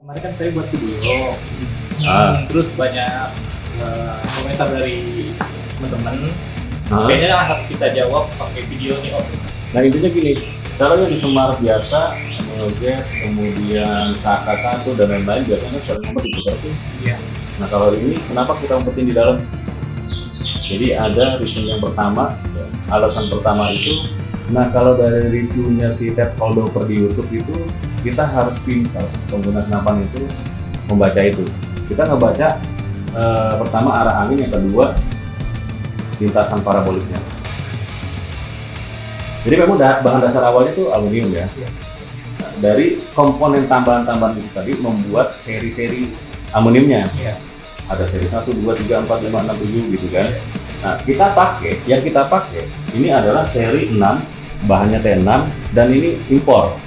Kemarin kan saya buat video, terus banyak komentar dari teman-teman. Kayaknya harus kita jawab pakai video nih Om. Nah intinya gini, kalau yang di Semar biasa, Mengojek, kemudian Saka 1 dan lain-lain biasanya sering nomor diputar tuh. Iya. Nah kalau ini kenapa kita umpetin di dalam? Jadi ada reason yang pertama, ya, alasan pertama itu. Nah kalau dari reviewnya si Ted Holdover di YouTube itu, kita harus pintar pengguna senapan itu membaca itu. Kita ngebaca pertama arah angin, yang kedua lintasan paraboliknya. Jadi memang bahan dasar awalnya itu aluminium ya. Nah, dari komponen tambahan-tambahan itu tadi membuat seri-seri aluminiumnya. Ada seri 1, 2, 3, 4, 5, 6, 7 gitu kan. Nah yang kita pakai ini adalah seri 6, bahannya T6 dan ini impor.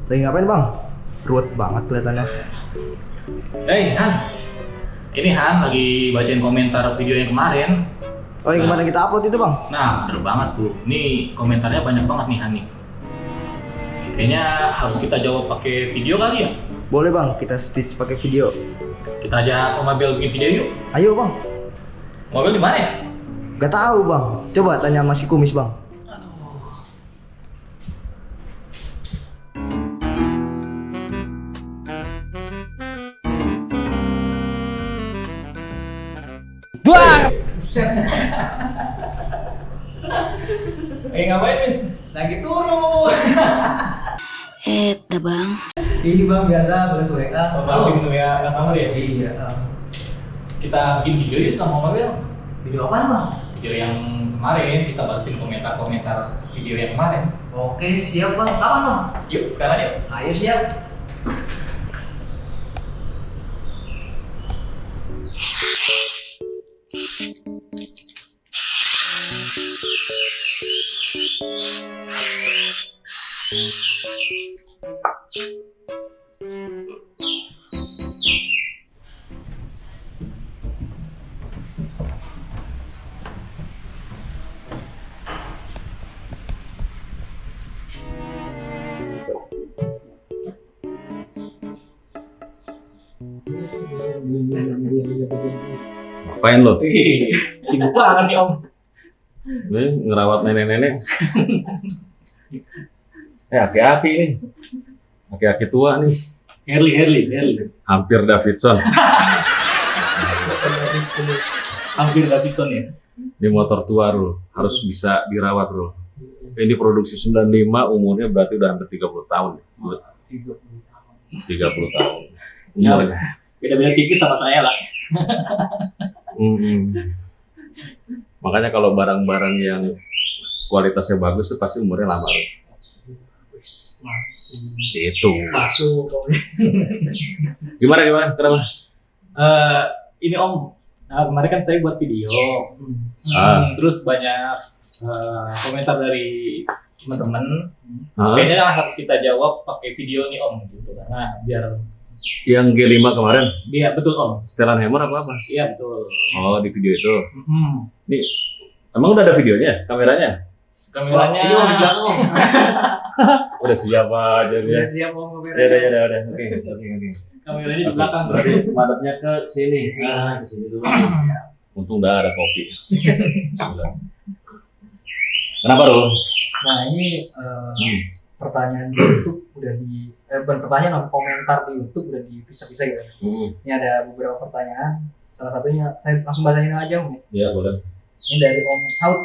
Lagi ngapain bang? Ruwet banget kelihatannya. Han, ini Han lagi bacain komentar video yang kemarin. Oh yang kemarin kita upload itu bang? Nah, bener banget tuh. Ini komentarnya banyak banget nih Han nih. Kayaknya harus kita jawab pakai video kali ya? Boleh bang, kita stitch pakai video. Kita ajak Om Abel bikin video yuk. Ayo bang. Om Abel di mana ya? Gak tahu bang. Coba tanya sama si kumis bang. Duar! Ngapain Miss? Lagi turun. Dah bang. Ini bang biasa balas WA. Balasin tuh ya customer ya? Iya. Kita bikin video yuk sama Om Abel. Video apaan bang? Video yang kemarin, kita balasin komentar-komentar video yang kemarin. Oke siap bang. Kapan bang? Yuk, sekarang yuk. Ayo siap. Ngapain lo? Sibuk banget nih Om. Nih ngerawat nenek-nenek. Aki-aki nih. Aki-aki tua nih. Herli. Hampir Davidson. Hampir Davidson ya. Ini motor tua Rul, harus bisa dirawat Rul. Ini produksi 95, umurnya berarti udah hampir 30 tahun. 30 tahun. Umurnya. Beda-beda tipis sama saya lah. Makanya kalau barang-barang yang kualitasnya bagus itu pasti umurnya lama. Itu. Masuk. Gimana? Kenapa? Ini Om, kemarin kan saya buat video. Terus banyak komentar dari teman-teman. Kayaknya harus kita jawab pakai video nih Om, gitu. Karena biar Yang G5 kemarin? Iya betul Om. Setelan Hammer apa? Iya betul. Oh di video itu. Nih, emang udah ada videonya, kameranya? Kameranya. Ini Om di belakang Om. Udah siap aja Udah dia. siap Om kameranya. Ya udah. Oke. Kameranya di belakang. Berarti madepnya ke sini. Nah, ke sini dulu. Untung udah ada kopi. Sudah. Kenapa Rul? Nah ini pertanyaan di YouTube udah bukan pertanyaan, komentar di YouTube udah dipisah-pisah gitu. Ini ada beberapa pertanyaan. Salah satunya saya langsung bacain aja Om. Iya boleh. Ini dari Om Saud.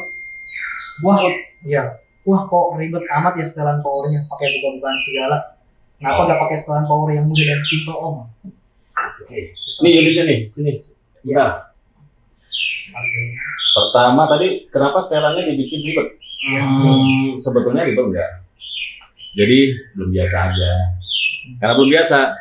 Wah kok ribet amat ya setelan powernya, pakai buka-bukaan segala. Kenapa nggak pakai setelan power yang mudah dan simple Om? Oke. Ini unitnya nih, sini. Iya. Pertama tadi kenapa setelannya dibikin ribet? Sebetulnya ribet enggak. Jadi belum biasa aja. Karena belum biasa.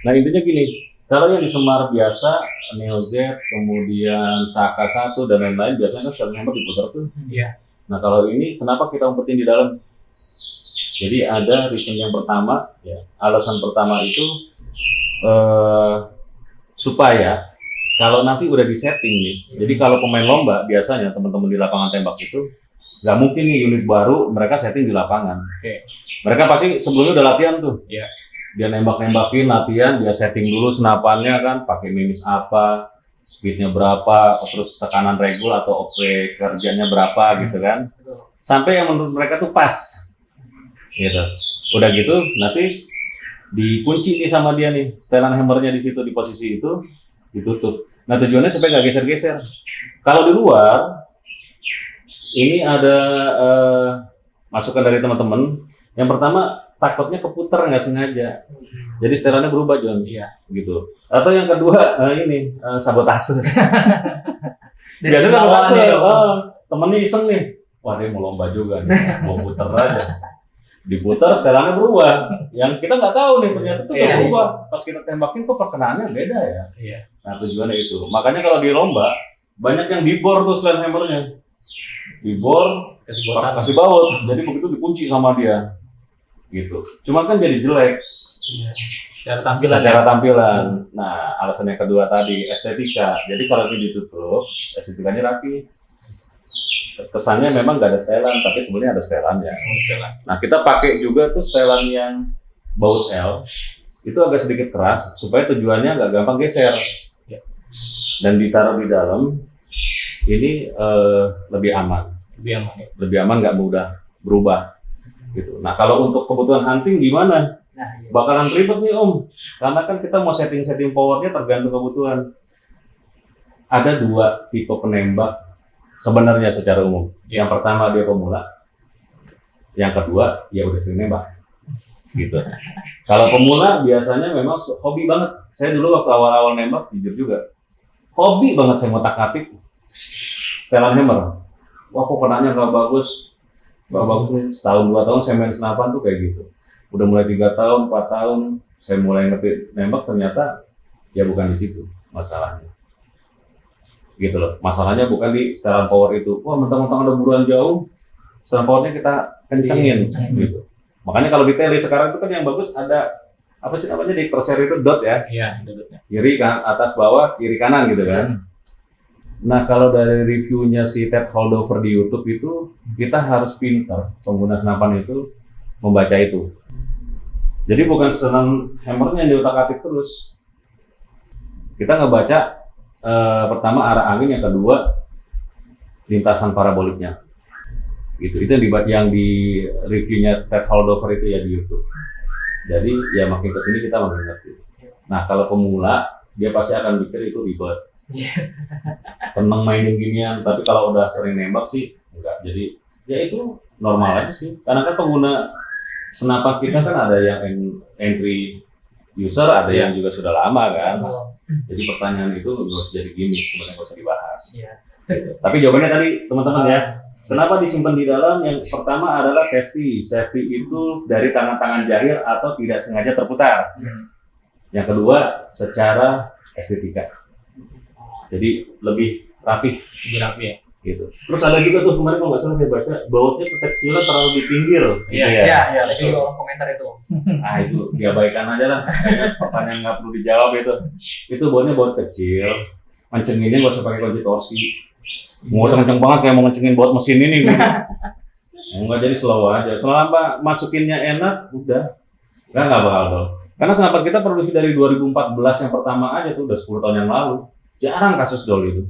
Nah intinya gini, kalau yang di Semar biasa, Neo Z, kemudian Saka 1 dan lain-lain biasanya kan sering nomor diputar tuh. Iya. Nah kalau ini kenapa kita umpetin di dalam? Jadi ada reason yang pertama, ya, alasan pertama itu supaya kalau nanti udah disetting nih, jadi kalau pemain lomba biasanya teman-teman di lapangan tembak itu nggak mungkin nih unit baru mereka setting di lapangan. Mereka pasti sebelumnya udah latihan tuh. Dia nembak-nembakin latihan, dia setting dulu senapannya kan, pakai mimis apa, speednya berapa, terus tekanan regul atau OP kerjanya berapa gitu kan, sampai yang menurut mereka tuh pas gitu. Udah gitu nanti dikunci nih sama dia nih setelan hammernya di situ, di posisi itu ditutup. Nah tujuannya supaya nggak geser-geser. Kalau di luar ini ada masukan dari teman-teman. Yang pertama takutnya keputar nggak sengaja, jadi setelannya berubah John. Gitu. Atau yang kedua ini sabotase. Biasanya sabotase. Temennya iseng nih, wah dia mau lomba juga nih, mau puter aja. Diputar setelannya berubah. Yang kita nggak tahu nih ternyata itu berubah. Pas kita tembakin kok perkenaannya beda ya. Nah tujuannya itu. Makanya kalau di lomba banyak yang dibor tuh setelan hammernya. Dibor, kasih baut. Jadi begitu dikunci sama dia. Gitu. Cuma kan jadi jelek. Secara tampilan. Nah, alasan yang kedua tadi estetika. Jadi kalau ini ditutup, estetikanya rapi. Kesannya memang nggak ada setelan, tapi sebenarnya ada setelannya. Nah, kita pakai juga tuh setelan yang baut L. Itu agak sedikit keras supaya tujuannya nggak gampang geser. Dan ditaruh di dalam ini lebih aman. Lebih aman, nggak mudah berubah. Gitu. Nah kalau untuk kebutuhan hunting gimana? Bakalan ribet nih Om, karena kan kita mau setting powernya tergantung kebutuhan. Ada dua tipe penembak sebenarnya secara umum. Yang pertama dia pemula, yang kedua ya udah sering nembak. Gitu. Kalau pemula biasanya memang hobi banget. Saya dulu waktu awal-awal nembak jujur juga, hobi banget saya ngotak-ngatik setelan hammer. Wah kok kenanya nggak bagus. Bagus nih, setahun 2 tahun saya main senapan tuh kayak gitu. Udah mulai 3 tahun, 4 tahun, saya mulai ngerti nembak, ternyata ya bukan di situ masalahnya. Gitu loh, masalahnya bukan di setelan power itu. Wah mentang-mentang ada buruan jauh, setelan powernya kita kencengin gitu. Makanya kalau di tele sekarang itu kan yang bagus ada, apa sih namanya di crosshair itu dot ya? Dotnya. Kiri kan, atas bawah, kiri kanan gitu kan. Nah, kalau dari reviewnya si Ted Holdover di YouTube itu, kita harus pintar pengguna senapan itu membaca itu. Jadi bukan setelan hammernya yang diotak-atik terus. Kita ngebaca pertama arah angin, yang kedua lintasan paraboliknya. Gitu. Itu yang di reviewnya Ted Holdover itu ya di YouTube. Jadi ya makin kesini kita makin ngerti. Nah, kalau pemula dia pasti akan pikir itu ribet. Seneng mainin ginian, tapi kalau udah sering nembak sih enggak. Jadi ya itu normal aja sih, karena kan pengguna senapan kita kan ada yang entry user, ada yang juga sudah lama kan. Jadi pertanyaan itu nggak usah jadi gimmick, sebenarnya nggak usah dibahas. Tapi jawabannya tadi teman-teman ya, kenapa disimpan di dalam? Yang pertama adalah safety itu dari tangan-tangan jahil atau tidak sengaja terputar. Yang kedua secara estetika. Jadi lebih rapi ya. Gitu. Terus ada juga tuh kemarin kalau nggak salah saya baca bautnya kecilnya terlalu di pinggir. Iya. Itu komentar itu. Nah itu diabaikan aja lah. Kayaknya pertanyaan nggak perlu dijawab itu. Itu bautnya baut kecil. Ngencenginnya nggak usah pakai kunci torsi. Nggak usah kenceng banget kayak mau ngencengin baut mesin ini. Gitu. Nggak, jadi slow aja. Selama masukinnya enak, udah nggak bakal dong. Karena senapan kita produksi dari 2014 yang pertama aja tuh udah 10 tahun yang lalu. Jarang kasus dol itu.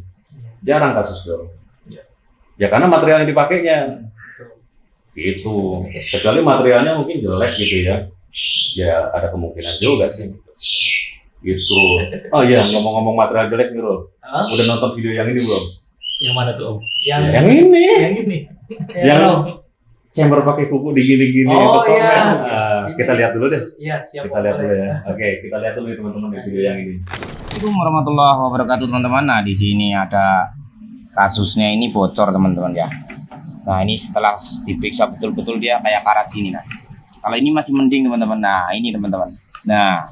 Ya karena material yang dipakainya. Gitu. Kecuali materialnya mungkin jelek gitu ya. Ya ada kemungkinan juga sih. Gitu. Oh iya, ngomong-ngomong material jelek nih Bro. Udah nonton video yang ini belum? Yang mana tuh Om? Yang ini. Yang chamber pakai kuku digini-gini. Oh iya. Kita lihat dulu deh. Iya, siap. Kita lihat dulu ya. Oke, kita lihat dulu teman-teman di video yang ini. Assalamualaikum warahmatullahi wabarakatuh teman-teman. Nah di sini ada kasusnya ini bocor teman-teman ya. Nah ini setelah diperiksa betul-betul dia kayak karat gini. Nah kalau ini masih mending teman-teman. Nah ini teman-teman. Nah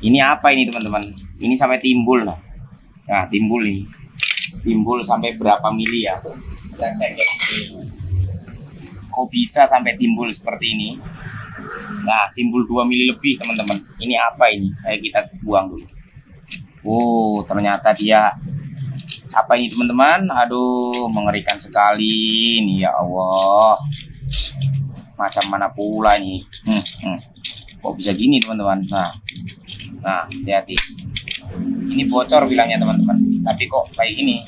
ini apa ini teman-teman? Ini sampai timbul. Nah timbul ini. Timbul sampai berapa mili ya? Kita cek ya. Kok bisa sampai timbul seperti ini? Nah, timbul 2 mili lebih teman-teman. Ini apa ini? Ayo kita buang dulu. Oh, ternyata dia apa ini teman-teman? Aduh, mengerikan sekali ini ya Allah. Macam mana pula ini? Kok bisa gini teman-teman? Nah, hati-hati. Ini bocor bilangnya teman-teman. Tapi kok kayak gini?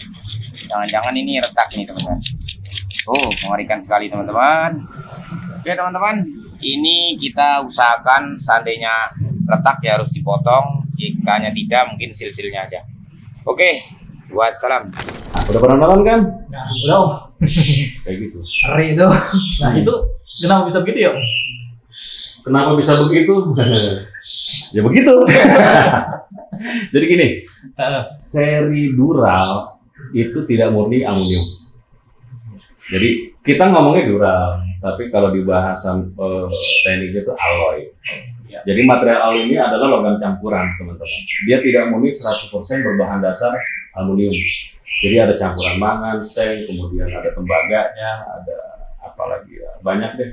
Jangan-jangan ini retak nih teman-teman. Oh, mengerikan sekali teman-teman. Oke teman-teman, ini kita usahakan seandainya retak ya harus dipotong. Jikanya tidak, mungkin sil-silnya aja. Oke, wassalam. Udah pernah nonton kan? Nah, udah Om. Kayak gitu. Ngeri itu. Nah itu kenapa bisa begitu ya? Kenapa bisa begitu? Ya begitu. Jadi gini, seri dural itu tidak murni aluminium. Jadi kita ngomongnya dural, tapi kalau di bahasa tekniknya itu alloy. Jadi material aluminium ini adalah logam campuran, teman-teman. Dia tidak murni 100% berbahan dasar aluminium. Jadi ada campuran mangan, seng, kemudian ada tembaganya, ada apa lagi ya, banyak deh.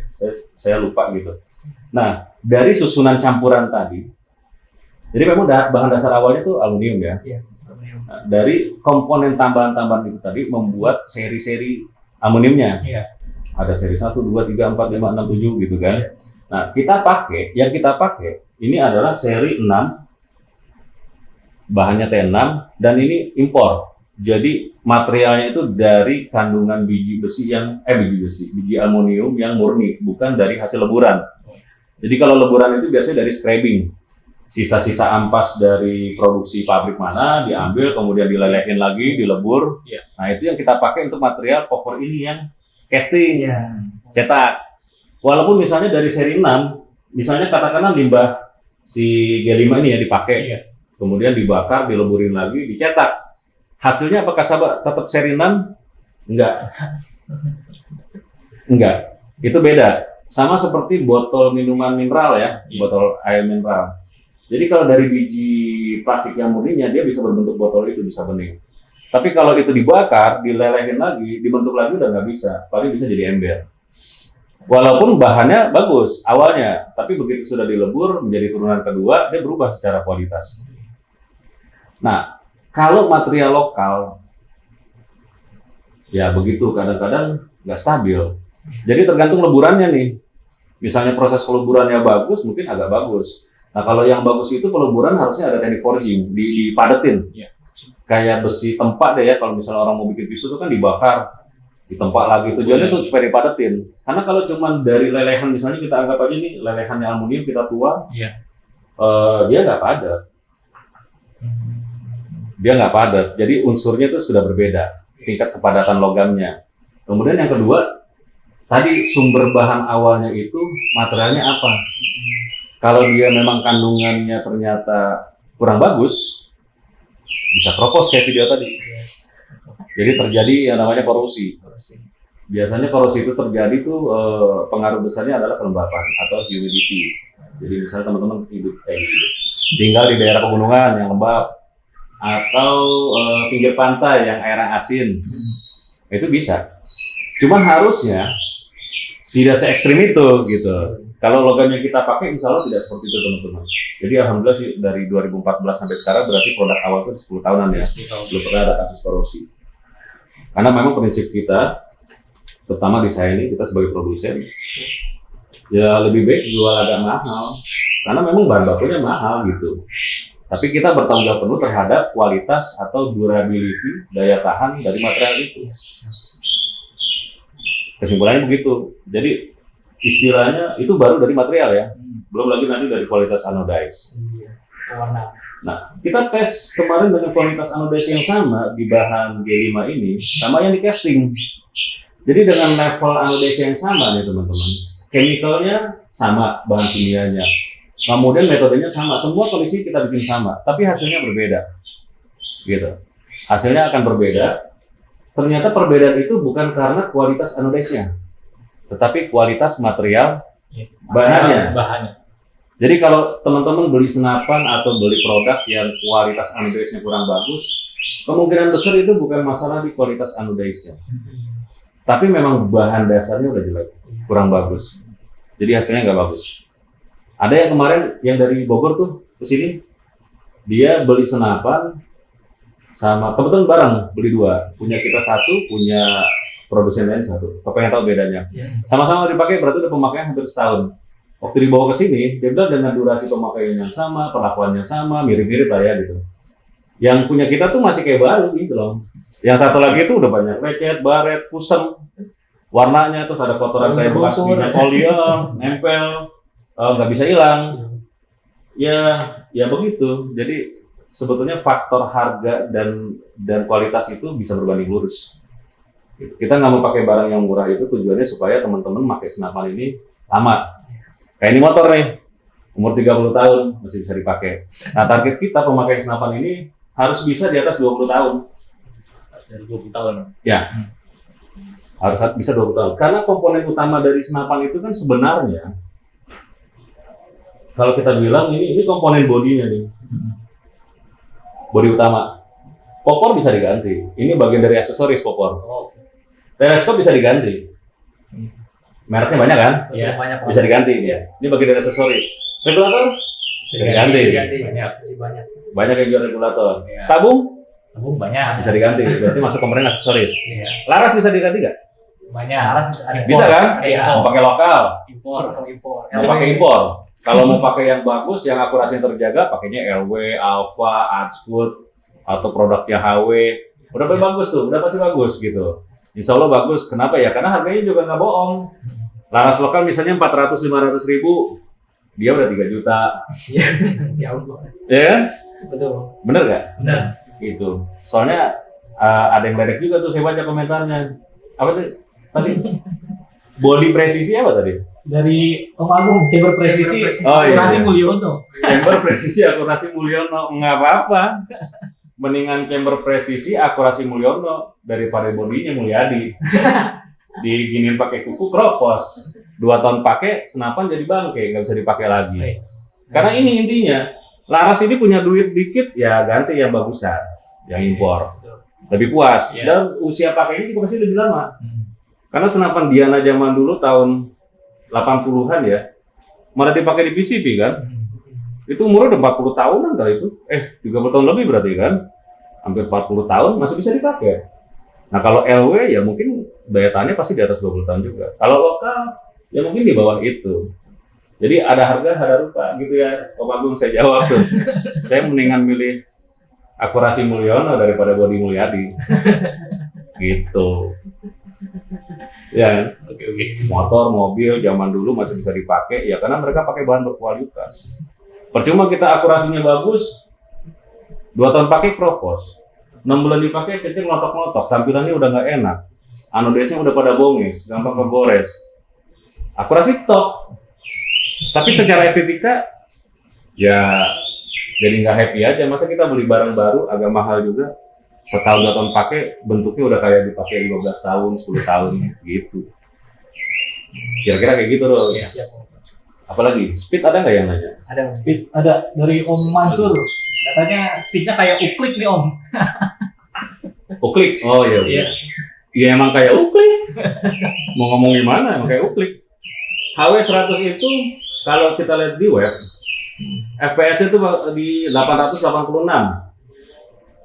Saya lupa gitu. Nah, dari susunan campuran tadi, jadi memang bahan dasar awalnya itu aluminium ya. Iya. Nah, dari komponen tambahan-tambahan itu tadi membuat seri-seri aluminiumnya. Iya. Ada seri 1, 2, 3, 4, 5, 6, 7 gitu kan. Iya. Nah, yang kita pakai ini adalah seri 6, bahannya T6 dan ini impor. Jadi materialnya itu dari kandungan biji aluminium yang murni, bukan dari hasil leburan. Jadi kalau leburan itu biasanya dari scraping. Sisa-sisa ampas dari produksi pabrik mana diambil, kemudian dilelehin lagi, dilebur. Iya. Nah, itu yang kita pakai untuk material popor ini yang casting, cetak. Walaupun misalnya dari seri 6, misalnya katakanlah limbah si G5 ini ya dipakai, kemudian dibakar, dileburin lagi, dicetak. Hasilnya apakah sahabat tetap seri 6? Enggak. Enggak. Itu beda. Sama seperti botol minuman mineral ya, botol air mineral. Jadi kalau dari biji plastik yang murninya, dia bisa berbentuk botol itu, bisa bening. Tapi kalau itu dibakar, dilelehin lagi, dibentuk lagi udah nggak bisa. Paling bisa jadi ember. Walaupun bahannya bagus awalnya, tapi begitu sudah dilebur menjadi turunan kedua, dia berubah secara kualitas. Nah, kalau material lokal, ya begitu, kadang-kadang nggak stabil. Jadi tergantung leburannya nih. Misalnya proses peleburannya bagus, mungkin agak bagus. Nah, kalau yang bagus itu peleburan harusnya ada teknik forging, dipadetin. Iya. Kayak besi tempat deh ya, kalau misalnya orang mau bikin pisau itu kan dibakar, ditempa lagi. Tujuannya tuh supaya dipadetin. Karena kalau cuma dari lelehan, misalnya kita anggap aja nih lelehannya aluminium kita tuang, dia nggak padat. Dia nggak padat. Jadi unsurnya itu sudah berbeda, tingkat kepadatan logamnya. Kemudian yang kedua, tadi sumber bahan awalnya itu materialnya apa? Kalau dia memang kandungannya ternyata kurang bagus, bisa kropos kayak video tadi. Jadi terjadi yang namanya korosi. Biasanya korosi itu terjadi tuh pengaruh besarnya adalah kelembapan atau humidity. Jadi misalnya teman-teman tinggal di daerah pegunungan yang lembab atau pinggir pantai yang airnya asin, itu bisa. Cuman harusnya tidak se-ekstrim itu gitu. Kalau logamnya kita pakai, insya Allah tidak seperti itu teman-teman. Jadi alhamdulillah sih dari 2014 sampai sekarang berarti produk awal itu 10 tahunan ya. 10 tahun. Belum pernah ada kasus korosi. Karena memang prinsip kita, terutama di saya ini, kita sebagai produsen, ya lebih baik jual agak mahal. Karena memang bahan bakunya mahal gitu. Tapi kita bertanggung jawab penuh terhadap kualitas atau durability, daya tahan dari material itu. Kesimpulannya begitu. Jadi istilahnya itu baru dari material ya, belum lagi nanti dari kualitas anodize. Warna. Nah, kita tes kemarin dengan kualitas anodize yang sama di bahan G5 ini, sama yang di casting. Jadi dengan level anodize yang sama nih teman-teman, chemicalnya sama, bahan kimianya, kemudian metodenya sama, semua kondisi kita bikin sama, tapi hasilnya berbeda. Gitu. Hasilnya akan berbeda. Ternyata perbedaan itu bukan karena kualitas anodize-nya, tetapi kualitas material bahannya. Jadi kalau teman-teman beli senapan atau beli produk yang kualitas anodize-nya kurang bagus, kemungkinan besar itu bukan masalah di kualitas anodize-nya, tapi memang bahan dasarnya udah jelek, kurang bagus. Jadi hasilnya nggak bagus. Ada yang kemarin yang dari Bogor tuh ke sini, dia beli senapan sama kebetulan bareng, beli 2, punya kita 1, punya produsen lain 1. Pengen tahu bedanya. Sama-sama dipakai berarti udah pemakaian hampir setahun. Waktu dibawa ke sini, dia bilang dengan durasi pemakaian yang sama, perlakuannya sama, mirip-mirip lah ya gitu. Yang punya kita tuh masih kayak baru gitu loh. Yang satu lagi itu udah banyak lecet, baret, kusem, warnanya terus ada kotoran kayak bekas minyak oli, nempel, nggak bisa hilang. Ya begitu. Jadi sebetulnya faktor harga dan kualitas itu bisa berbanding lurus. Kita nggak mau pakai barang yang murah itu tujuannya supaya teman-teman pakai senapan ini lama. Kayak ini motor nih, umur 30 tahun masih bisa dipakai. Nah target kita pemakaian senapan ini harus bisa di atas 20 tahun. Dari 20 tahun. Ya, harus bisa 20 tahun. Karena komponen utama dari senapan itu kan sebenarnya, kalau kita bilang ini komponen bodinya nih, bodi utama. Popor bisa diganti. Ini bagian dari aksesoris popor. Teleskop bisa diganti. Mereknya banyak kan? Iya, banyak. Bisa diganti ya. Ini bagian dari aksesoris. Regulator bisa diganti. Banyak. Masih banyak. Banyak yang jual regulator. Ya. Tabung Banyak. bisa diganti. Berarti masuk komponen aksesoris. Iya. Laras bisa diganti nggak? Banyak. Laras bisa ada. Bisa kan? Iya. Mau pakai lokal, Impor. Impor. mau pakai impor. Kalau mau pakai yang bagus, yang akurasi terjaga, pakainya LW, Alpha, Adswood, atau produknya HW. Udah pasti bagus tuh, udah pasti bagus gitu. Insya Allah bagus. Kenapa ya? Karena harganya juga nggak bohong. Laras lokal misalnya 400-500 ribu, dia udah 3 juta. Ya Allah. Ya kan? Betul. Bener nggak? Benar. Gitu. Soalnya ada yang ledek juga tuh, saya baca komentarnya. Apa tuh? Tadi? Body presisi apa tadi? Dari Om Agung, Chamber Presisi, Oh, iya. Akurasi Mulyono. Chamber presisi akurasi Mulyono, nggak apa-apa. Mendingan chamber presisi akurasi Mulyono daripada bodinya Mulyadi. Diginin pakai kuku kropos, 2 tahun pakai senapan jadi bangke, nggak bisa dipakai lagi. Karena ini intinya, Laras ini punya duit dikit ya ganti yang bagusan, yang impor, lebih puas. Dan usia pakainya juga pasti lebih lama. Karena senapan Diana zaman dulu tahun 80-an ya, malah dipakai di PCP kan. Itu umurnya udah 40 tahunan kali itu. 30 tahun lebih berarti kan. Hampir 40 tahun masih bisa dipakai. Nah kalau LW ya mungkin daya tahannya pasti di atas 20 tahun juga. Kalau lokal ya mungkin di bawah itu. Jadi ada harga, ada rupa gitu ya. Om Agung saya jawab tuh. Saya mendingan milih akurasi Mulyono daripada bodi Mulyadi. Gitu. Ya, Oke. motor, mobil zaman dulu masih bisa dipakai ya karena mereka pakai bahan berkualitas. Percuma kita akurasinya bagus, 2 tahun pakai kropos, 6 bulan dipakai cecil ngotok-ngotok, tampilannya udah nggak enak, anodesnya udah pada bongis, gampang kegores. Akurasi top, tapi secara estetika ya jadi nggak happy aja. Masa kita beli barang baru agak mahal juga, setahun 2 tahun pakai bentuknya udah kayak dipakai 15 tahun, 10 tahun gitu. Kira-kira kayak gitu loh. Iya. Siap. Apalagi speed ada nggak yang nanya? Ada. Speed ada dari Om Mansur. Katanya speednya kayak uklik nih Om. Uklik? Oh iya. Iya. Ya emang kayak uklik. Mau ngomong gimana? Emang kayak uklik. HW 100 itu kalau kita lihat di web, FPS itu di 886.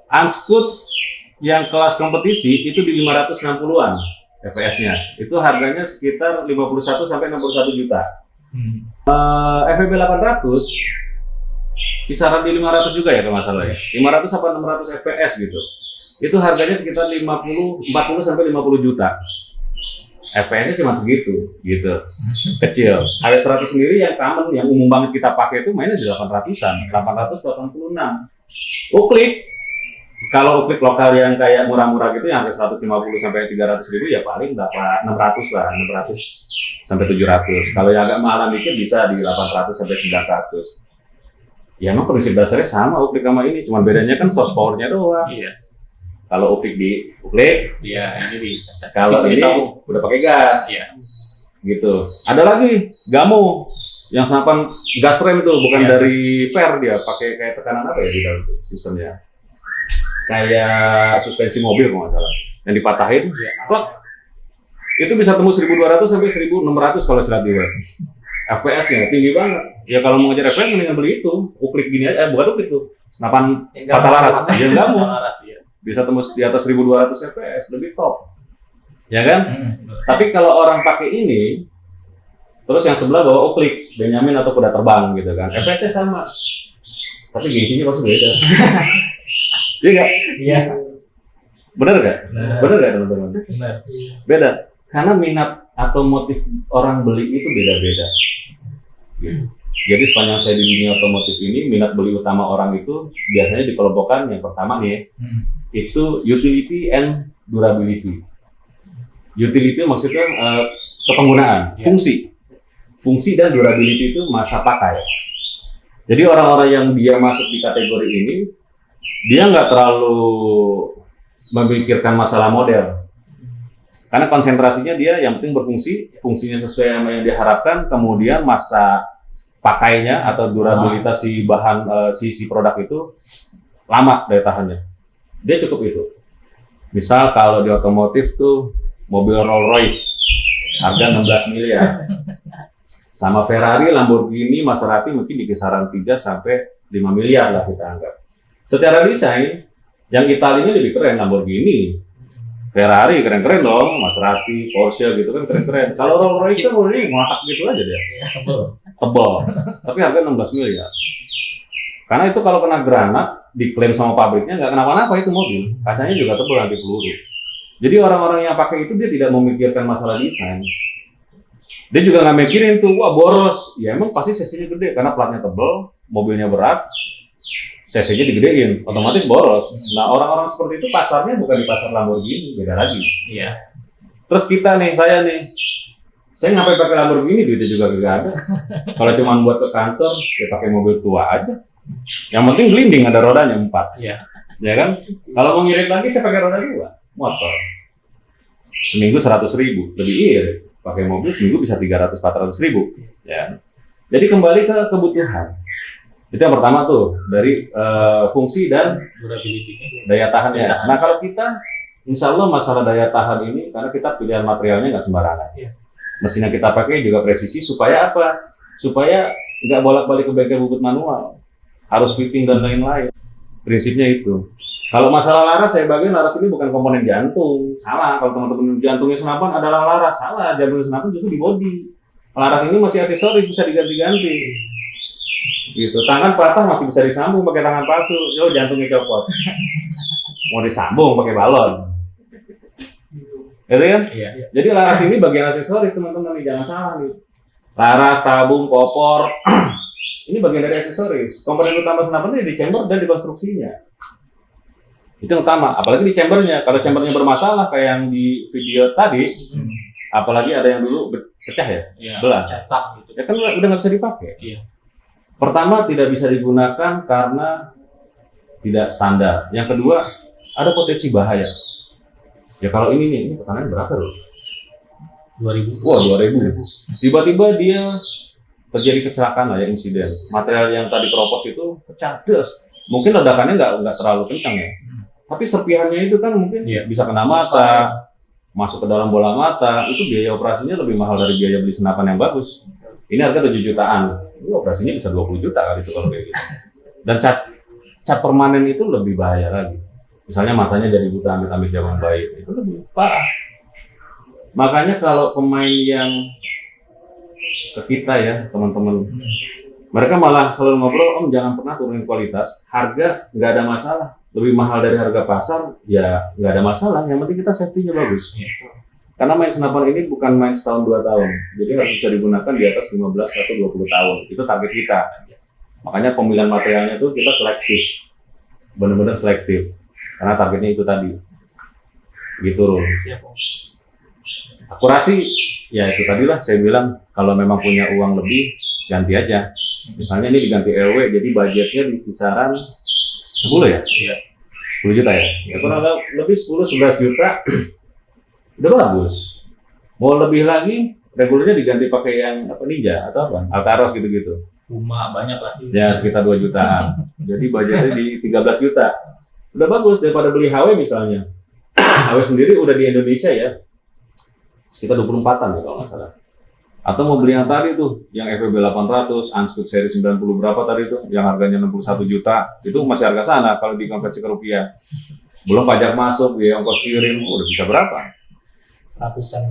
Unscoot yang kelas kompetisi itu di 560-an FPS-nya. Itu harganya sekitar 51 sampai 61 juta. FPV 800 kisaran di 500 juga ya kalau nggak salah ya. 500 sampai 600 FPS gitu. Itu harganya sekitar 40 sampai 50 juta. FPS-nya cuma segitu, gitu. Kecil. HW100 sendiri yang common, yang umum banget kita pakai itu mainnya di 800-an, 886. Uklik. Kalau uklik lokal yang kayak murah-murah gitu yang harga 150 sampai 300 ribu ya paling dapat 600 lah, 600 sampai 700. Kalau yang agak mahalan dikit bisa di 800 sampai 900. Ya emang prinsip dasarnya sama uklik sama ini, cuma bedanya kan source power-nya doang. Iya. Kalau uklik di uklik, Iya, ini di. kalau ini udah pakai gas. Iya. Gitu. Ada lagi Gamo yang senapan gas rem tuh, bukan dari per, dia pakai kayak tekanan apa ya di dalam tuh sistemnya. Kayak suspensi mobil kalau nggak salah. Yang dipatahin, plak. Itu bisa tembus 1200 sampai 1600 kalau silat di web. FPS-nya tinggi banget. Ya kalau mau ngejar FPS mendingan beli itu, uklik gini aja, bukan uklik tuh, senapan patah laras, dia nggak mau. Bisa tembus di atas 1200 FPS, lebih top, ya kan? Tapi kalau orang pakai ini, terus yang sebelah bawa uklik, Benyamin atau kuda terbang gitu kan, FPS-nya sama, tapi gengsinya pasti beda. Iya nggak? Iya. Bener nggak? Bener nggak teman-teman? Benar. Beda, karena minat atau motif orang beli itu beda-beda. Gitu. Jadi sepanjang saya di dunia otomotif ini, minat beli utama orang itu biasanya dikelompokkan yang pertama nih, itu utility and durability. Utility maksudnya kepenggunaan, fungsi dan durability itu masa pakai. Jadi orang-orang yang dia masuk di kategori ini, dia nggak terlalu memikirkan masalah model. Karena konsentrasinya dia yang penting berfungsi, fungsinya sesuai sama yang diharapkan, kemudian masa pakainya atau durabilitas si bahan si produk itu lama daya tahannya. Dia cukup itu. Misal kalau di otomotif tuh mobil Rolls Royce harga 16 miliar. Sama Ferrari, Lamborghini, Maserati mungkin di kisaran 3 sampai 5 miliar lah kita anggap. Secara desain, yang Italia ini lebih keren, Lamborghini. Ferrari keren-keren dong, Maserati, Porsche gitu kan keren-keren. Kalau Rolls Royce kan ini ngakak gitu aja dia. Tebal. Tapi harga 16 miliar. Karena itu kalau kena granat, diklaim sama pabriknya nggak kenapa-napa itu mobil. Kacanya juga tebal anti peluru. Jadi orang-orang yang pakai itu dia tidak memikirkan masalah desain. Dia juga nggak mikirin tuh, wah boros. Ya emang pasti cc-nya gede karena platnya tebal, mobilnya berat. cc-nya digedein, otomatis boros. Nah orang-orang seperti itu pasarnya bukan di pasar Lamborghini, beda lagi. Iya. Terus kita nih, saya ngapain pakai Lamborghini, duitnya juga gak ada. Kalau cuma buat ke kantor, ya pakai mobil tua aja. Yang penting glinding ada rodanya 4. Iya. Ya kan? Kalau mau ngirit lagi saya pakai roda 2, motor. Seminggu 100.000, lebih irit. Pakai mobil seminggu bisa 300-400.000. Ya. Jadi kembali ke kebutuhan. Itu yang pertama tuh, dari fungsi dan daya tahannya. Nah kalau kita, insya Allah masalah daya tahan ini, karena kita pilihan materialnya nggak sembarangan. Mesin yang kita pakai juga presisi, supaya apa? Supaya nggak bolak-balik ke bengkel bubut manual. Harus fitting dan lain-lain. Prinsipnya itu. Kalau masalah laras, saya bagian laras ini bukan komponen jantung. Salah, kalau teman-teman jantungnya senapan adalah laras. Salah, jantungnya senapan justru di bodi. Laras ini masih aksesoris, bisa diganti-ganti. Gitu. Tangan patah masih bisa disambung pakai tangan palsu. Yo jantungnya copot. Mau disambung pakai balon. Gitu kan? Iya. Jadi laras ini bagian aksesoris teman-teman nih, jangan salah nih. Laras, tabung, popor. Ini bagian dari aksesoris. Komponen utama senapan ini di chamber dan di konstruksinya. Itu yang utama, apalagi di chambernya. Kalau chambernya bermasalah kayak yang di video tadi, apalagi ada yang dulu pecah ya, belah. Cetak gitu. Ya kan udah nggak bisa dipakai. Iya. Pertama, tidak bisa digunakan karena tidak standar. Yang kedua, ada potensi bahaya. Ya kalau ini tekanannya berapa loh? 2000. Wah, 2000. Tiba-tiba dia terjadi kecelakaan lah ya, insiden. Material yang tadi keropos itu pecah, des. Mungkin ledakannya nggak terlalu kencang ya. Tapi serpihannya itu kan mungkin bisa kena mata, masuk ke dalam bola mata. Itu biaya operasinya lebih mahal dari biaya beli senapan yang bagus. Ini harga 7 jutaan. Ini operasinya bisa 20 juta kali itu kalau kayak gitu. Dan cat permanen itu lebih bahaya lagi. Misalnya matanya jadi buta, amit-amit zaman bayi, itu lebih parah. Makanya kalau pemain yang ke kita ya, teman-teman, mereka malah selalu ngobrol, Om jangan pernah turunin kualitas, harga nggak ada masalah. Lebih mahal dari harga pasar, ya nggak ada masalah. Yang penting kita safety-nya bagus. Karena main senapan ini bukan main setahun 2 tahun, jadi harus bisa digunakan di atas 15 atau 20 tahun. Itu target kita. Makanya pemilihan materialnya tuh kita selektif, benar-benar selektif. Karena targetnya itu tadi, gitu loh. Akurasi, ya itu tadi lah saya bilang kalau memang punya uang lebih ganti aja. Misalnya ini diganti LW, jadi budgetnya di kisaran 10 ya? Iya. 10 juta ya? Ya kurang lebih 10-11 juta. Udah bagus. Mau lebih lagi, regulernya diganti pakai yang apa Ninja atau apa? Altaros gitu-gitu. Puma banyak lah. Ya sekitar 2 jutaan. Jadi budgetnya di 13 juta. Udah bagus daripada beli HW misalnya. HW sendiri udah di Indonesia ya. Sekitar 24-an ya kalau nggak salah. Atau mau beli yang tadi tuh, yang FWB 800, Unspeed seri 90 berapa tadi tuh, yang harganya 61 juta, itu masih harga sana kalau dikonversi ke rupiah. Belum pajak masuk, biaya ongkos kirim, udah bisa berapa? Ratusan.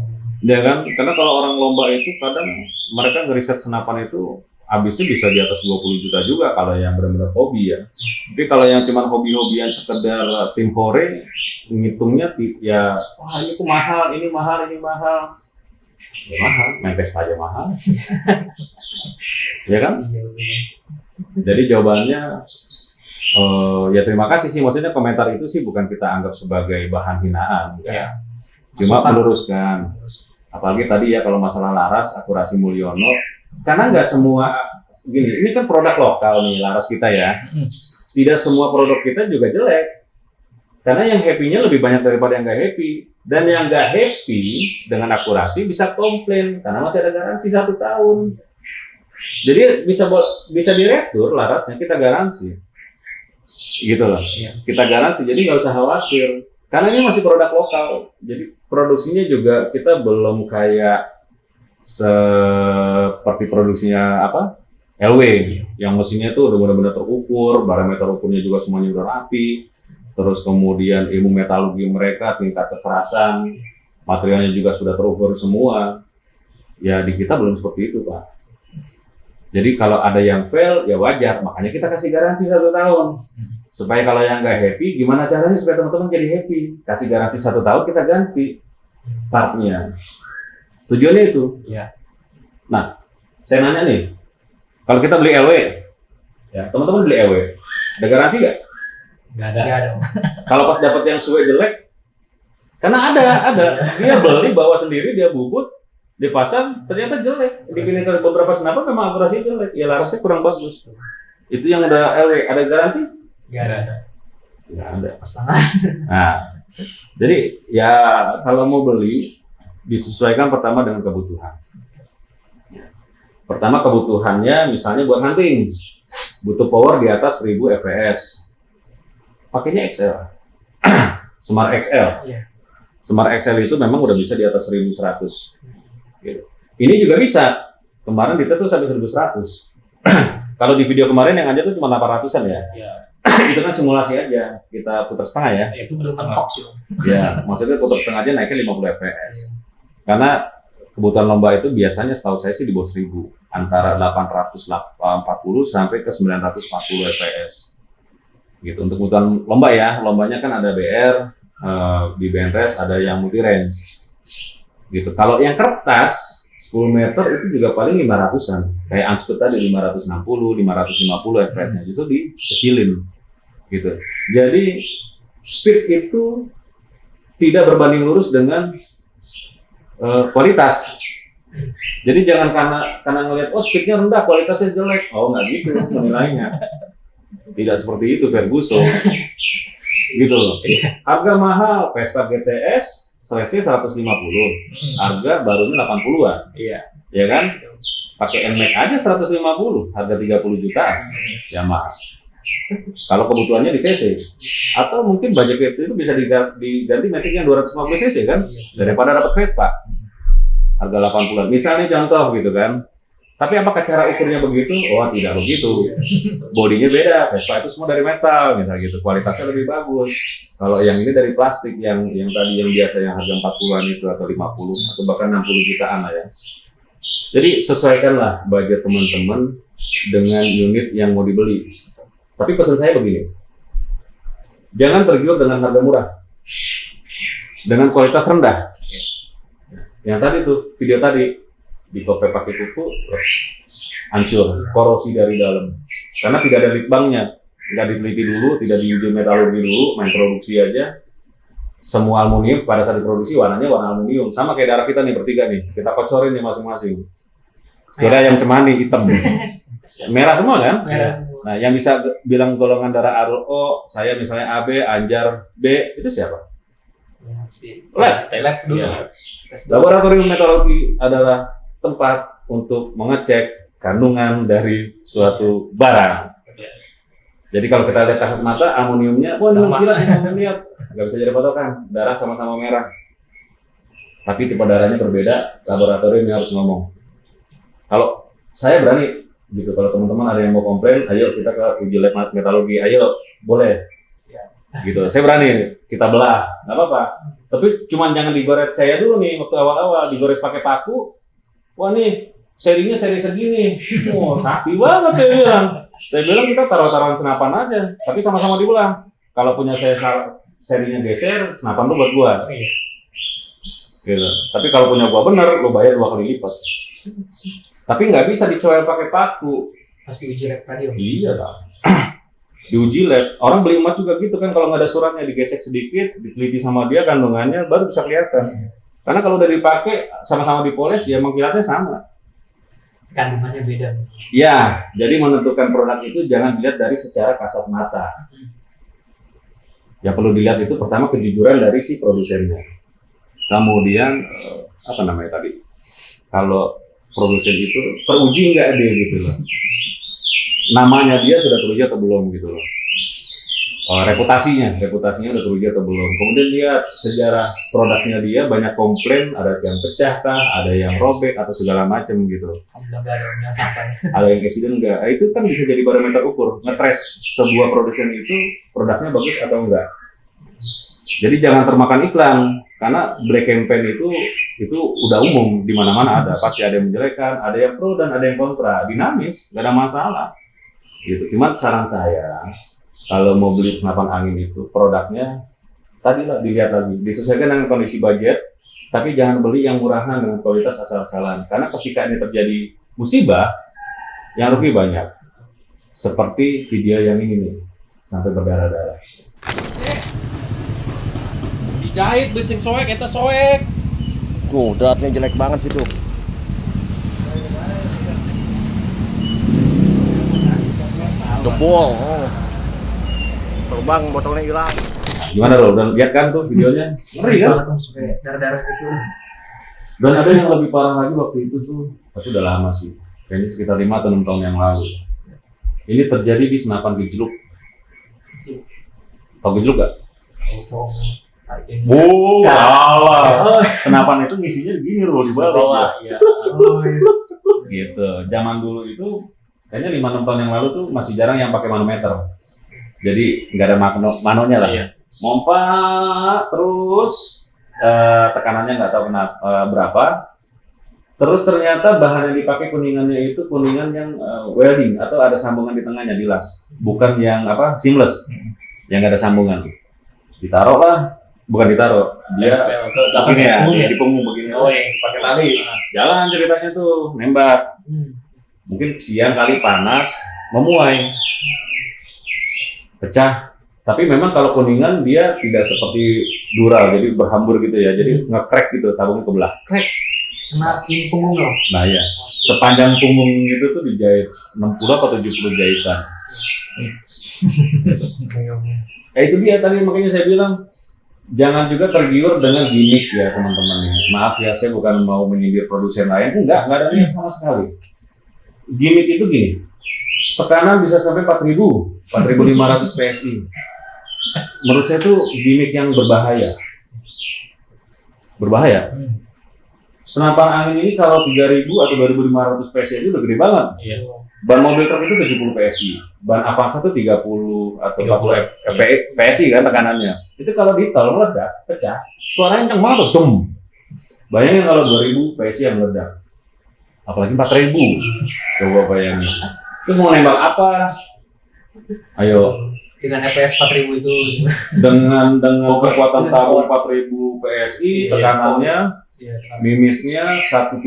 Ya kan, karena kalau orang lomba itu kadang mereka ngeriset senapan itu habisnya bisa di atas 20 juta juga kalau yang benar-benar hobi ya. Tapi kalau yang cuma hobi-hobian sekedar tim hore, ngitungnya ya, wah ini tuh mahal, ini mahal, ini mahal. Ya mahal, main Vespa aja mahal. Ya kan? Jadi jawabannya ya terima kasih sih, maksudnya komentar itu sih bukan kita anggap sebagai bahan hinaan ya. Cuma meluruskan. Apalagi tadi ya kalau masalah Laras, Akurasi Mulyono, karena nggak semua gini, ini kan produk lokal nih Laras kita ya. Tidak semua produk kita juga jelek. Karena yang happy-nya lebih banyak daripada yang nggak happy. Dan yang nggak happy dengan Akurasi bisa komplain karena masih ada garansi 1 tahun. Jadi bisa diretur Larasnya, kita garansi. Gitu loh. Kita garansi, jadi nggak usah khawatir. Karena ini masih produk lokal. Jadi produksinya juga kita belum kayak seperti produksinya LW yang mesinnya tuh udah benar-benar terukur, parameter ukurnya juga semuanya udah rapi. Terus kemudian ilmu metalurgi mereka, tingkat kekerasan, materialnya juga sudah terukur semua. Ya di kita belum seperti itu, Pak. Jadi kalau ada yang fail, ya wajar. Makanya kita kasih garansi 1 tahun. Supaya kalau yang nggak happy, gimana caranya supaya teman-teman jadi happy? Kasih garansi 1 tahun, kita ganti partnya. Tujuannya itu. Ya. Nah, saya nanya nih, kalau kita beli LW, ya teman-teman beli LW, ada garansi nggak? Nggak ada. Kalau pas dapat yang suwe jelek, karena ada. Dia beli, bawa sendiri, dia bubut, dipasang, ternyata jelek. Dipilih ke beberapa senapan memang akurasi jelek. Ya larasnya kurang bagus. Itu yang udah LW, ada garansi? Nggak ada. Nggak ada. Pas tangan. Nah, jadi ya kalau mau beli, disesuaikan pertama dengan kebutuhan. Pertama kebutuhannya misalnya buat hunting, butuh power di atas 1000 fps. Pakainya XL, Smart XL. Iya. Smart XL itu memang udah bisa di atas 1100. Gitu. Ini juga bisa. Kemarin kita tuh sampai 1100. Kalau di video kemarin yang aja tuh cuma 800-an ya. Iya. Itu kan simulasi aja. Kita putar setengah ya. Itu Belum setengah. mentok sih. Ya, maksudnya putar setengah aja naiknya 50 fps. Karena kebutuhan lomba itu biasanya setahu saya sih di bawah 1000. Antara 840 sampai ke 940 fps. Gitu untuk kebutuhan lomba ya, lombanya kan ada BR, di BNRES ada yang multi range gitu. Kalau yang kertas 10 meter itu juga paling 500-an kayak Unspeed tadi 560, 550 fps-nya justru dikecilin gitu. Jadi speed itu tidak berbanding lurus dengan kualitas. Jadi jangan karena ngelihat speednya rendah kualitasnya jelek, nggak gitu menilainya. Tidak seperti itu Ferguson, gitu loh. Harga mahal Vespa GTS selesai 150, harga barunya 80-an, Iya. ya kan? Pakai NMAX aja 150, harga 30 jutaan, ya mahal. Kalau kebutuhannya di CC, atau mungkin budget itu bisa diganti Matic yang 250 cc kan, daripada dapat Vespa, harga 80-an. Misalnya contoh gitu kan. Tapi apakah cara ukurnya begitu? Oh tidak begitu. Bodinya beda. Vespa itu semua dari metal, misalnya gitu. Kualitasnya lebih bagus. Kalau yang ini dari plastik, yang tadi yang biasa yang harga 40-an itu atau 50 atau bahkan 60 jutaan lah ya. Jadi sesuaikanlah budget teman-teman dengan unit yang mau dibeli. Tapi pesan saya begini, jangan tergiur dengan harga murah, dengan kualitas rendah. Yang tadi tuh video tadi. Dikope pakai kuku, hancur, korosi dari dalam. Karena tidak ada litbangnya, nggak diteliti dulu, tidak diuji metalurgi dulu, main produksi aja. Semua aluminium pada saat diproduksi warnanya warna aluminium, sama kayak darah kita nih bertiga nih, kita kocorin nih masing-masing. Kira yang cemani hitam, merah semua kan? Merah semua. Nah, yang bisa bilang golongan darah Arul O, saya misalnya AB, Anjar B, itu siapa? Lab dulu. Ya. Laboratorium metalurgi adalah tempat untuk mengecek kandungan dari suatu barang. Jadi kalau kita lihat kasat mata, amoniumnya, wah ini gila, lihat, nggak bisa jadi patokan. Darah sama-sama merah, tapi tipe darahnya berbeda. Laboratorium yang harus ngomong. Kalau saya berani gitu, kalau teman-teman ada yang mau komplain, ayo kita ke uji lab metalurgi, ayo boleh. Gitu, saya berani, kita belah, nggak apa-apa. Tapi cuman jangan digores kayak dulu nih, waktu awal-awal digores pakai paku. Wah nih, serinya seri segini. Wah, sakti banget saya bilang. Saya bilang kita taruh-taruhan senapan aja, tapi sama-sama dibelah. Kalau punya saya serinya geser, senapan lu buat gua. Gitu. Tapi kalau punya gua bener, lu bayar 2 kali lipat. Tapi nggak bisa dicoel pakai paku. Pasti uji lab tadi. Iya lah. Diuji lab, orang beli emas juga gitu kan, kalau nggak ada suratnya digesek sedikit, diteliti sama dia kandungannya, baru bisa kelihatan. Karena kalau udah dipakai sama-sama dipoles, ya emang kelihatannya sama. Kandungannya beda. Ya, jadi menentukan produk itu jangan dilihat dari secara kasat mata. Yang perlu dilihat itu pertama kejujuran dari si produsennya. Kemudian apa namanya tadi? Kalau produsen itu teruji nggak dia gitu loh. Namanya dia sudah teruji atau belum gitu loh. Reputasinya udah teruji atau belum. Kemudian lihat sejarah produknya dia, banyak komplain, ada yang pecah kah, ada yang robek atau segala macam gitu. Alhamdulillah nggak ada yang sampai. Ada yang accident enggak. Itu kan bisa jadi barometer ukur, ngetrace sebuah produsen itu produknya bagus atau enggak. Jadi jangan termakan iklan, karena black campaign itu udah umum, di mana-mana ada. Pasti ada yang menjelekkan, ada yang pro dan ada yang kontra, dinamis, nggak ada masalah. Gitu. Cuman saran saya, kalau mau beli senapan angin itu produknya tadi lah dilihat lagi, disesuaikan dengan kondisi budget, tapi jangan beli yang murahan dengan kualitas asal-asalan. Karena ketika ini terjadi musibah, yang rugi banyak. Seperti video yang ini nih, sampai berdarah-darah. Dijahit bising soek, eta soek. Tuh, datnya jelek banget sih tuh. Jebol. Oh. Terbang, botolnya hilang. Gimana lo? Udah lihat kan tuh videonya? Ngeri kan? Langsung sampai darah-darah gitu. Dan ada yang lebih parah lagi waktu itu tuh, tapi udah lama sih. Kayaknya sekitar 5 atau 6 tahun yang lalu. Ini terjadi di senapan gejluk. Tahu gejluk gak? Kalah. Senapan itu ngisinya begini loh di bawah. Cepluk. Gitu. Zaman dulu itu kayaknya 5-6 tahun yang lalu tuh masih jarang yang pakai manometer. Jadi nggak ada manonya lah. Iya. Mompa terus tekanannya nggak tahu kenapa berapa. Terus ternyata bahan yang dipakai kuningannya itu kuningan yang welding atau ada sambungan di tengahnya, dilas. Bukan yang seamless. Yang nggak ada sambungan. Ditaruh lah. Bukan ditaruh, dia begini ya, di punggung begini. Oh, yang pakai tali. Jalan ceritanya tuh, nembak. Mungkin siang kali panas, memuai, pecah. Tapi memang kalau kuningan dia tidak seperti dural, jadi berhambur gitu ya. Jadi nge-crack gitu, tabungnya kebelah. Crack. Kena ini punggung loh. Nah ya, sepanjang punggung itu tuh dijahit 60 atau 70 jahitan. Itu dia tadi makanya saya bilang. Jangan juga tergiur dengan gimmick ya teman-teman. Maaf ya, saya bukan mau menyindir produsen lain. Enggak ada niat sama sekali. Gimmick itu gini, tekanan bisa sampai 4.000, 4.500 PSI. Menurut saya itu gimmick yang berbahaya. Senapan angin ini kalau 3.000 atau 2.500 PSI itu udah gede banget. Iya. Ban mobil truk itu 70 PSI, ban Avanza itu 30 atau 40 PSI kan tekanannya. Itu kalau ditol meledak, pecah, suaranya kencang banget tuh, dum. Bayangin kalau 2000 PSI yang meledak, apalagi 4000. Coba bayangin. Terus mau nembak apa? Ayo. Dengan FPS 4000 itu. Dengan kekuatan tabung 4000 PSI, tekanannya. Mimisnya 177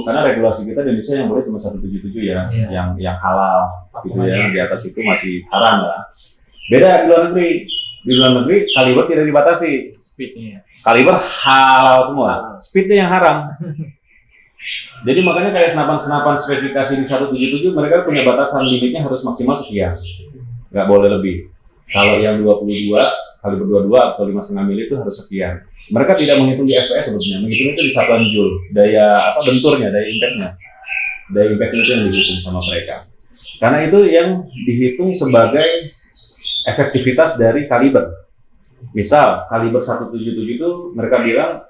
karena regulasi kita di Indonesia yang boleh cuma 177 ya, yang halal gitu ya, di atas itu masih haram lah. Beda di luar negeri kaliber tidak dibatasi, speednya. Kaliber halal semua, speednya yang haram. Jadi makanya kayak senapan spesifikasi di 177 mereka punya batasan limitnya harus maksimal sekian, nggak boleh lebih. Kalau yang 22 kaliber 22 atau 5,5 mili itu harus sekian. Mereka tidak menghitung di FPS sebetulnya, menghitung itu di satuan joule, daya benturnya, daya impactnya. Daya impact itu yang dihitung sama mereka. Karena itu yang dihitung sebagai efektivitas dari kaliber. Misal kaliber 177 itu mereka bilang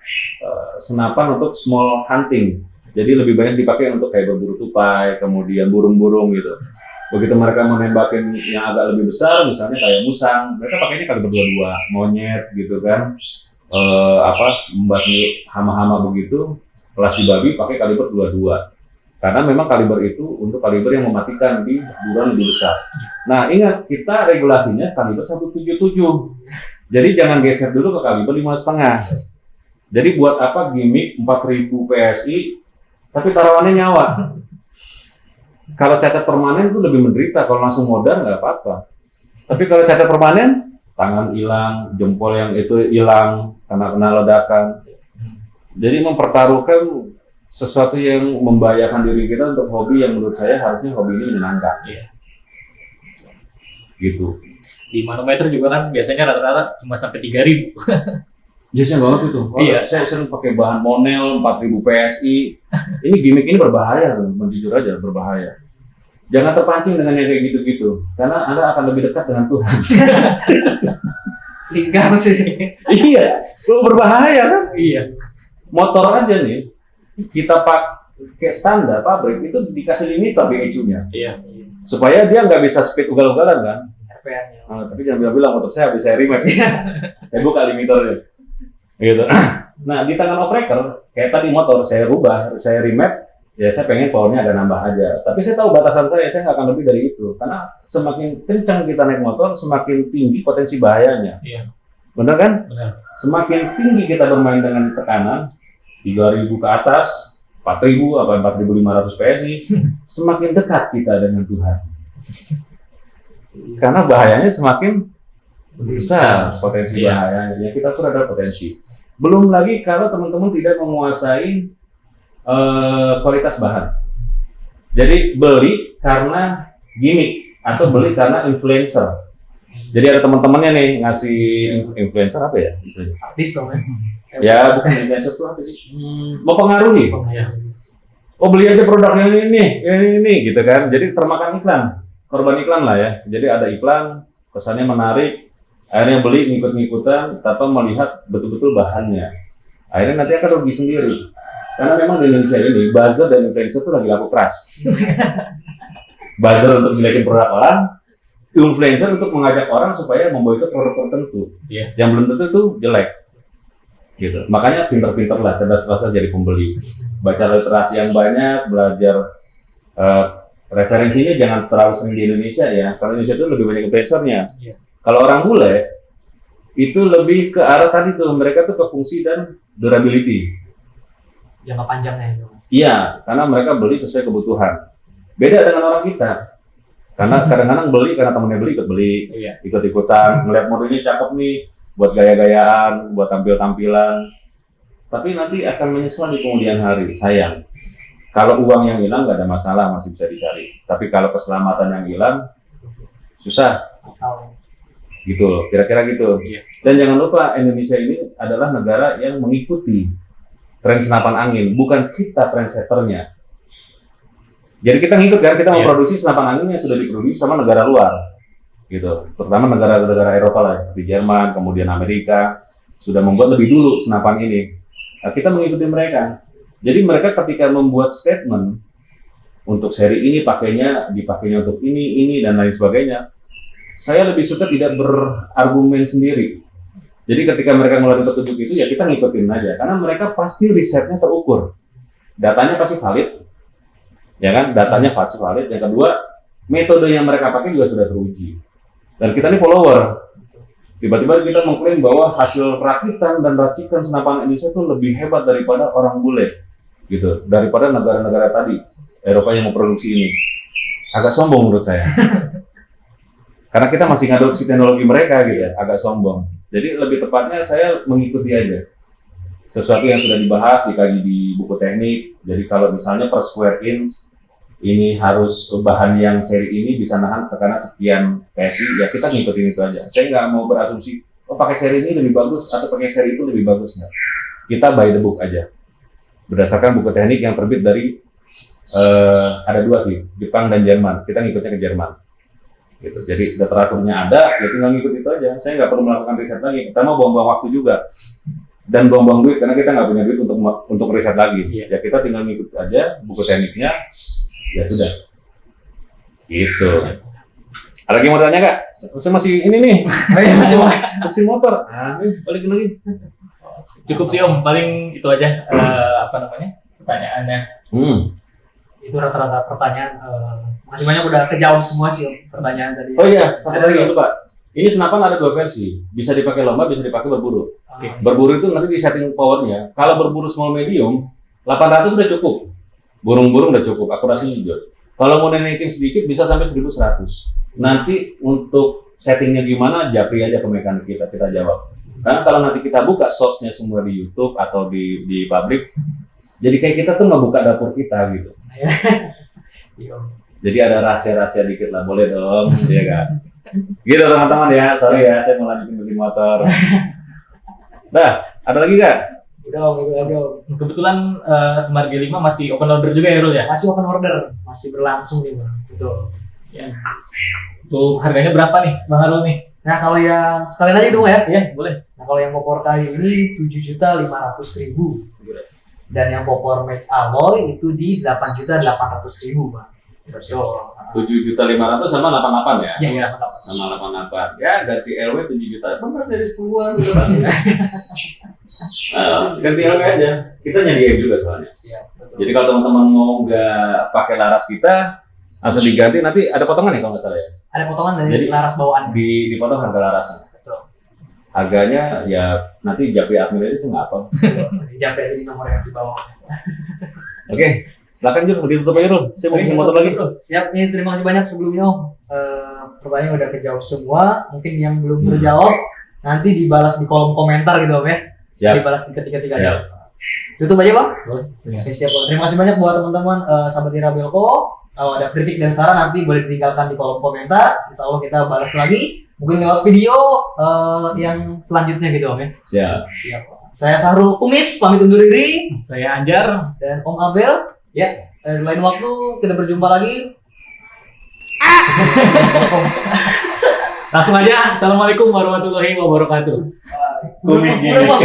senapan untuk small hunting, Jadi lebih banyak dipakai untuk kayak berburu tupai, kemudian burung-burung gitu. Begitu mereka menembakin yang agak lebih besar, misalnya kayak musang, mereka pakainya kaliber 22, monyet gitu kan, membasmi hama-hama begitu, kelas di babi pakai kaliber 22. Karena memang kaliber itu untuk kaliber yang mematikan di buruan lebih besar. Nah ingat, kita regulasinya kaliber 177. Jadi jangan geser dulu ke kaliber 5,5. Jadi buat apa gimmick 4000 PSI, tapi taruhannya nyawa. Kalau cacat permanen itu lebih menderita, kalau langsung modal nggak apa-apa. Tapi kalau cacat permanen, tangan hilang, jempol yang itu hilang karena kena ledakan. Jadi mempertaruhkan sesuatu yang membahayakan diri kita untuk hobi yang menurut saya harusnya hobi ini menyenangkan. Iya. Gitu. Di manometer juga kan biasanya rata-rata cuma sampai 3.000. Biasanya banget itu. Iya. Saya sering pakai bahan Monel 4000 PSI. Ini gimmick ini berbahaya, jujur aja berbahaya. Jangan terpancing dengan yang kayak gitu-gitu, karena Anda akan lebih dekat dengan Tuhan. Lingkar sih. Iya, berbahaya kan? Iya. Motor aja nih, kita pakai standar pabrik itu dikasih limiter BHU-nya, Iya. supaya dia nggak bisa speed ugal-ugalan kan. RPM-nya. Tapi jangan bilang motor saya habis saya remake. Saya buka limiternya. Gitu. Nah di tangan operator, kayak tadi motor saya rubah, saya remap, ya saya pengen powernya agak nambah aja. Tapi saya tahu batasan saya nggak akan lebih dari itu. Karena semakin kencang kita naik motor, semakin tinggi potensi bahayanya. Iya. Benar kan? Benar. Semakin tinggi kita bermain dengan tekanan, 3000 ke atas, 4000 atau 4500 PSI, semakin dekat kita dengan Tuhan. Karena bahayanya semakin besar potensi Iya. bahayanya. Ya, kita tuh ada potensi. Belum lagi kalau teman-teman tidak menguasai kualitas bahan. Jadi beli karena gimmick atau beli karena influencer. Jadi ada teman-temannya nih ngasih influencer apa ya istilahnya? Artis soalnya. Ya bukan influencer tuh apa sih? Mempengaruhi. Iya. Oh beli aja produk yang ini gitu kan. Jadi termakan iklan, korban iklan lah ya. Jadi ada iklan, kesannya menarik, akhirnya beli ngikut-ngikutan tanpa melihat betul-betul bahannya. Akhirnya nanti akan rugi sendiri. Karena memang di Indonesia ini buzzer dan influencer itu lagi laku keras. Buzzer untuk menjelekin produk orang, influencer untuk mengajak orang supaya memboikot produk tertentu. Iya. Yang belum tentu itu jelek. Gitu. Makanya pinter-pinter lah, cerdas-cerdas jadi pembeli. Baca literasi yang banyak, belajar referensinya jangan terlalu sering di Indonesia ya. Karena Indonesia itu lebih banyak influencernya. Iya. Kalau orang bule itu lebih ke arah tadi tuh, mereka tuh ke fungsi dan durability. Jangka panjangnya itu. Iya, karena mereka beli sesuai kebutuhan. Beda dengan orang kita. Karena kadang-kadang beli karena temennya beli ikut beli, Iya. ikut-ikutan, ngeliat modelnya cakep nih, buat gaya-gayaan, buat tampil-tampilan. Tapi nanti akan menyesal di kemudian hari, sayang. Kalau uang yang hilang nggak ada masalah, masih bisa dicari. Tapi kalau keselamatan yang hilang, susah. Total. Gitu loh, kira-kira gitu. Iya. Dan jangan lupa Indonesia ini adalah negara yang mengikuti tren senapan angin, bukan kita trendsetternya. Jadi kita ngikut kan, kita Iya. memproduksi senapan angin yang sudah diproduksi sama negara luar, gitu. Terutama negara-negara Eropa lah, seperti Jerman, kemudian Amerika, sudah membuat lebih dulu senapan ini. Nah, kita mengikuti mereka. Jadi mereka ketika membuat statement untuk seri ini dipakainya untuk ini dan lain sebagainya. Saya lebih suka tidak berargumen sendiri. Jadi ketika mereka ngeluarin petunjuk itu ya kita ngikutin aja, karena mereka pasti risetnya terukur, datanya pasti valid, ya kan? Datanya pasti valid. Yang kedua, metode yang mereka pakai juga sudah teruji. Dan kita ini follower. Tiba-tiba kita mengklaim bahwa hasil rakitan dan racikan senapan Indonesia itu lebih hebat daripada orang bule, gitu, daripada negara-negara tadi Eropa yang memproduksi ini. Agak sombong menurut saya. Karena kita masih ngadopsi teknologi mereka gitu ya, agak sombong. Jadi lebih tepatnya saya mengikuti aja sesuatu yang sudah dibahas, dikaji di buku teknik. Jadi kalau misalnya per square inch ini harus bahan yang seri ini bisa nahan tekanan sekian PSI, ya kita ngikutin itu aja. Saya nggak mau berasumsi, oh pakai seri ini lebih bagus atau pakai seri itu lebih bagus, nggak. Kita by the book aja, berdasarkan buku teknik yang terbit dari ada dua sih, Jepang dan Jerman. Kita ngikutnya ke Jerman. Gitu. Jadi literaturnya ada, ya tinggal ngikut itu aja. Saya nggak perlu melakukan riset lagi. Kita mau buang-buang waktu juga. dan buang-buang duit karena kita nggak punya duit untuk riset lagi. Iya. Ya kita tinggal ngikut aja buku tekniknya, ya sudah. Gitu. Ada lagi mau tanya Kak? Saya masih ini nih, masih motor. Balikin lagi. Cukup sih Om, paling itu aja pertanyaannya. Itu rata-rata pertanyaan. Makasih banyak udah kejawab semua sih Om, pertanyaan tadi. Oh iya, satu lagi Pak. Ini senapan ada 2 versi, bisa dipakai lomba, bisa dipakai berburu. Oke. Berburu itu nanti di setting powernya. Kalau berburu small medium, 800 udah cukup. Burung-burung udah cukup, akurasinya jos. Kalau mau naikin sedikit bisa sampai 1100. Nanti untuk settingnya gimana, japri aja ke mekanik kita jawab. Karena kalau nanti kita buka source-nya semua di YouTube atau di pabrik, jadi kayak kita tuh nggak buka dapur kita gitu. Iya. Jadi ada rahasia-rahasia dikit lah, boleh dong, ya kan? Gitu teman-teman ya, sorry ya, saya mau lanjutin mesin motor. Dah, ada lagi Kak? Udah Om, itu aja Om. Kebetulan Smart G5 masih open order juga ya Rul ya? Masih open order, masih berlangsung nih Bang. Betul. Ya. Untuk harganya berapa nih Bang Harul nih? Nah kalau yang sekalian aja dong ya. Iya, boleh. Nah kalau yang popor kayu ini 7.500.000 dan yang popor match alloy itu di 8.800.000 Bang. Betul. 7.500.000 sama 88 ya? Iya, Sama 88. Ya ganti LW 7 juta, bener dari 10-an gitu kan. Ganti LW aja. Kita nyediain juga soalnya. Siap. Betul. Jadi kalau teman-teman mau nggak pakai laras kita, asal diganti nanti ada potongan ya kalau nggak salah ya? Ada potongan dari Jadi, laras bawaan. Dipotong harga larasnya. Betul. Harganya ya nanti japri admin aja sih nggak apa. Dijampe aja di nomor yang di bawah. Oke, silakan Jur, ditutup aja Rul. Saya mau bikin motor lagi. Siap, ini terima kasih banyak sebelumnya Om. Pertanyaan udah kejawab semua. Mungkin yang belum terjawab nanti dibalas di kolom komentar gitu Om ya. Siap. Dibalas di ketiga-tiga. Siap. Tutup aja Bang. Boleh. Oke, siap Bang. Terima kasih banyak buat teman-teman sahabat Ira Belko. Kalau ada kritik dan saran nanti boleh ditinggalkan di kolom komentar. Insya Allah kita balas lagi. Mungkin lewat video yang selanjutnya gitu Om ya. Siap. Siap. Saya Sahrul Kumis pamit undur diri Saya Anjar. dan Om Abel. Ya, lain waktu kita berjumpa lagi. Langsung aja. Assalamualaikum warahmatullahi wabarakatuh. Kumis gini. Udah, Bang.